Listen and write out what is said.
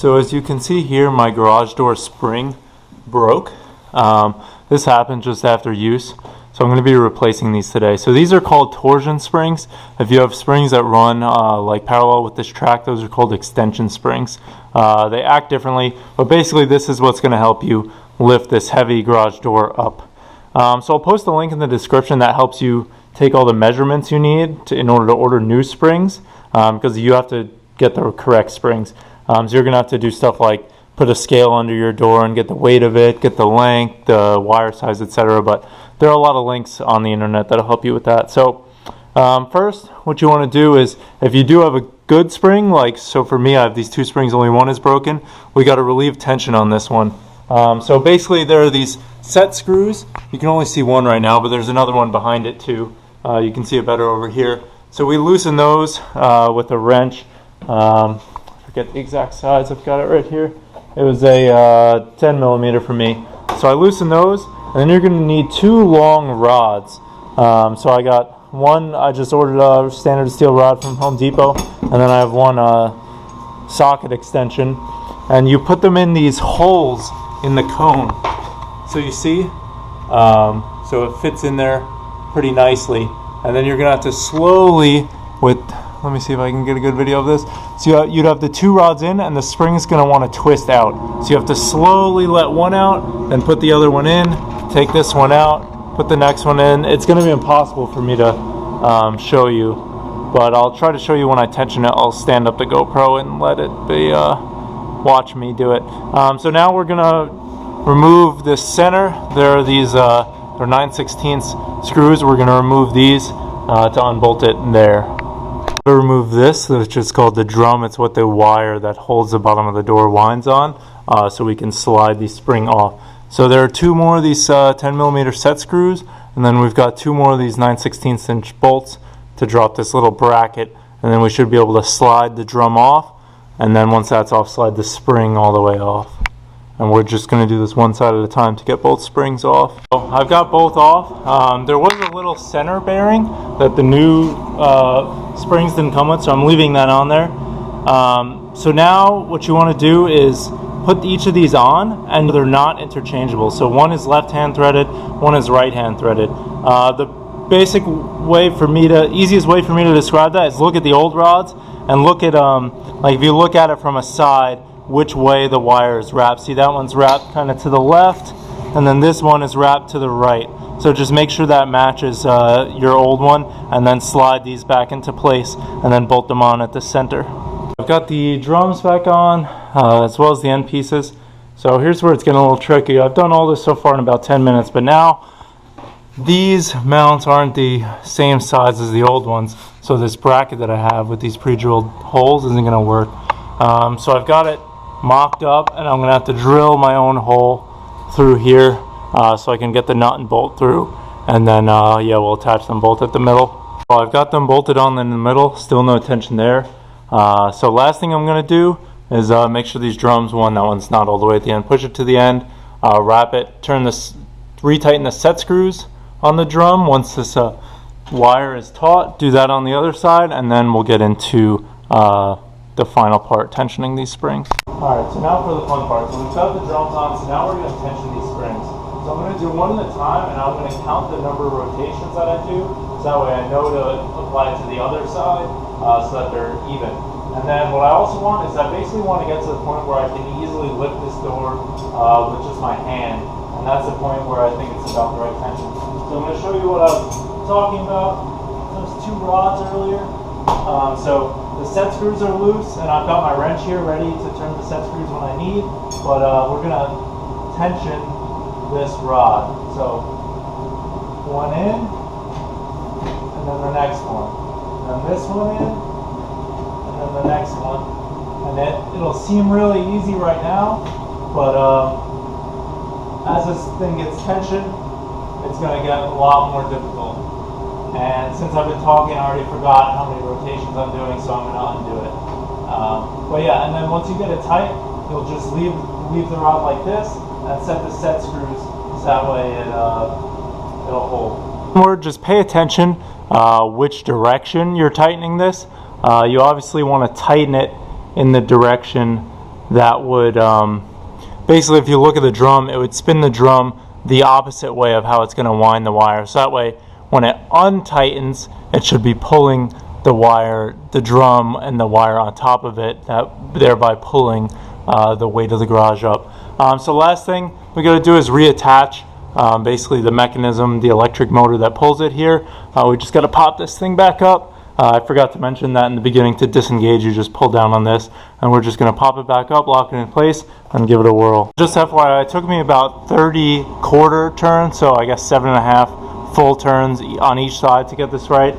So as you can see here, my garage door spring broke. This happened just after use, so I'm going to be replacing these today. So these are called torsion springs. If you have springs that run like parallel with this track, those are called extension springs. They act differently, but basically this is what's going to help you lift this heavy garage door up. So I'll post a link in the description that helps you take all the measurements you need in order to order new springs, because you have to get the correct springs. So you're going to have to do stuff like put a scale under your door and get the weight of it, get the length, the wire size, etc. But there are a lot of links on the internet that'll help you with that. So first, what you want to do is, if you do have a good spring, like so for me, I have these two springs, only one is broken, we got to relieve tension on this one. So basically there are these set screws. You can only see one right now, but there's another one behind it too. You can see it better over here. So we loosen those with a wrench. Forget the exact size, I've got it right here. It was a 10 millimeter for me. So I loosen those, and then you're going to need two long rods. So I got one, I just ordered a standard steel rod from Home Depot, and then I have one socket extension. And you put them in these holes in the cone. So you see, so it fits in there pretty nicely. And then you're going to have to slowly, let me see if I can get a good video of this. So you'd have the two rods in, and the spring is going to want to twist out. So you have to slowly let one out, then put the other one in, take this one out, put the next one in. It's going to be impossible for me to show you, but I'll try to show you when I tension it. I'll stand up the GoPro and let it be, watch me do it. So now we're going to remove this center. There are these, they're 9/16 screws. We're going to remove these to unbolt it there. To remove this, which is called the drum, it's what the wire that holds the bottom of the door winds on, so we can slide the spring off. So there are two more of these 10 millimeter set screws, and then we've got two more of these 9/16 inch bolts to drop this little bracket, and then we should be able to slide the drum off, and then once that's off, slide the spring all the way off. And we're just going to do this one side at a time to get both springs off. So I've got both off. There was a little center bearing that the new springs didn't come with, so I'm leaving that on there. So now what you want to do is put each of these on, and they're not interchangeable. So one is left hand threaded, one is right hand threaded. The basic way for me to, easiest way for me to describe that is look at the old rods and look at, like if you look at it from a side, which way the wire is wrapped. See, that one's wrapped kind of to the left, and then this one is wrapped to the right. So just make sure that matches your old one, and then slide these back into place, and then bolt them on at the center. I've got the drums back on, as well as the end pieces. So here's where it's getting a little tricky. I've done all this so far in about 10 minutes, but now these mounts aren't the same size as the old ones. So this bracket that I have with these pre-drilled holes isn't going to work. So I've got it mocked up, and I'm going to have to drill my own hole through here so I can get the nut and bolt through, and then yeah, we'll attach them both at the middle. So I've got them bolted on in the middle, still no tension there. So last thing I'm going to do is make sure these drums, that one's not all the way at the end, push it to the end, wrap it, retighten the set screws on the drum. Once this wire is taut, do that on the other side, and then we'll get into the final part, tensioning these springs. Alright, so now for the fun part. So we've got the drums on, so now we're going to tension these springs. So I'm going to do one at a time, and I'm going to count the number of rotations that I do, so that way I know to apply it to the other side, so that they're even. And then what I also want is I basically want to get to the point where I can easily lift this door with just my hand, and that's the point where I think it's about the right tension. So I'm going to show you what I was talking about, those two rods earlier. So the set screws are loose, and I've got my wrench here ready to turn the set screws when I need, but we're going to tension this rod. So one in, and then the next one, and then this one in, and then the next one. And it'll seem really easy right now, but as this thing gets tensioned, it's going to get a lot more difficult. And since I've been talking, I already forgot how many rotations I'm doing, so I'm going to undo it. But yeah, and then once you get it tight, you'll just leave the rod like this and set the set screws, so that way it'll hold. Or just pay attention which direction you're tightening this. You obviously want to tighten it in the direction that would basically, if you look at the drum, it would spin the drum the opposite way of how it's going to wind the wire. So that way, when it untightens, it should be pulling the wire, the drum, and the wire on top of it, thereby pulling the weight of the garage up. So last thing we got to do is reattach basically the mechanism, the electric motor that pulls it here. We just got to pop this thing back up. I forgot to mention that in the beginning. To disengage, you just pull down on this, and we're just going to pop it back up, lock it in place, and give it a whirl. Just FYI, it took me about 30 quarter turns, so I guess 7.5 full turns on each side to get this right.